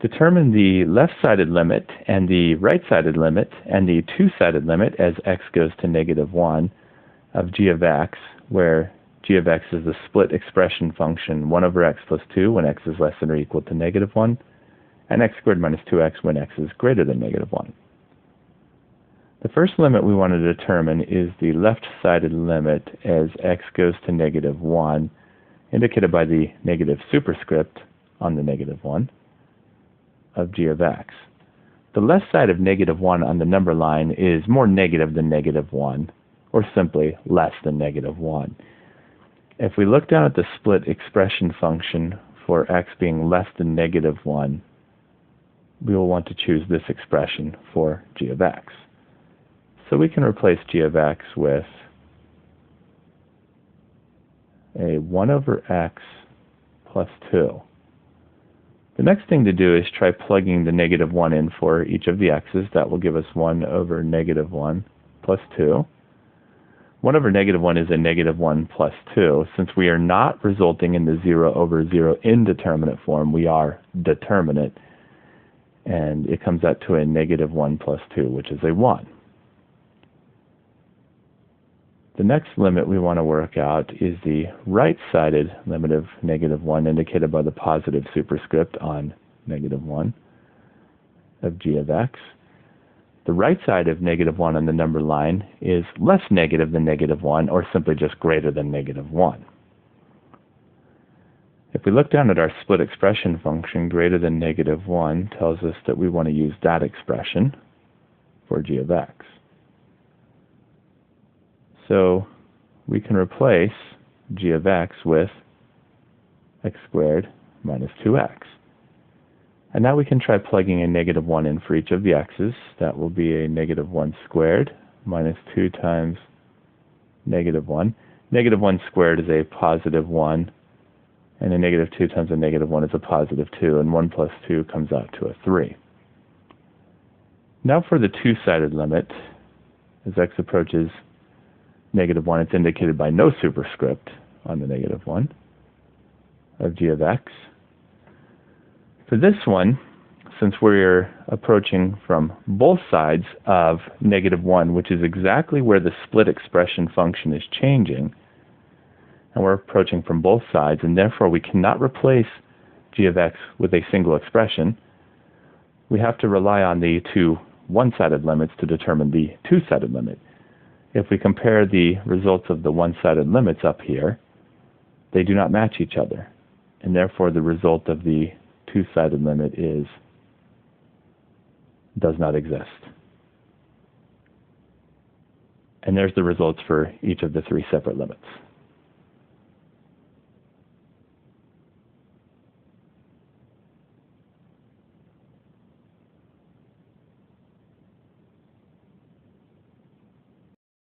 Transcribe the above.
Determine the left-sided limit and the right-sided limit and the two-sided limit as x goes to -1 of g of x, where g of x is the split expression function 1 over x plus 2 when x is less than or equal to -1, and x squared minus 2x when x is greater than -1. The first limit we want to determine is the left-sided limit as x goes to -1, indicated by the negative superscript on the -1 of g of x. The left side of -1 on the number line is more negative than -1, or simply less than -1. If we look down at the split expression function for x being less than -1, we will want to choose this expression for g of x. So we can replace g of x with a 1 over x plus 2. The next thing to do is try plugging the -1 in for each of the x's. That will give us 1 over -1 plus 2. 1 over -1 is a -1 plus 2. Since we are not resulting in the 0 over 0 indeterminate form, we are determinate. And it comes out to a -1 plus 2, which is a 1. The next limit we want to work out is the right-sided limit of -1, indicated by the positive superscript on -1 of g of x. The right side of -1 on the number line is less negative than -1, or simply just greater than -1. If we look down at our split expression function, greater than -1 tells us that we want to use that expression for g of x. So we can replace g of x with x squared minus 2x. And now we can try plugging a -1 in for each of the x's. That will be a -1 squared minus 2 times -1. -1 squared is a positive 1, and a -2 times a -1 is a positive 2, and 1 plus 2 comes out to a 3. Now for the two-sided limit, as x approaches -1, it's indicated by no superscript on the -1 of g of x. For this one, since we're approaching from both sides of -1, which is exactly where the split expression function is changing, and we're approaching from both sides, and therefore we cannot replace g of x with a single expression, we have to rely on the two one-sided limits to determine the two-sided limit. If we compare the results of the one-sided limits up here, they do not match each other, and therefore the result of the two-sided limit does not exist. And there's the results for each of the three separate limits.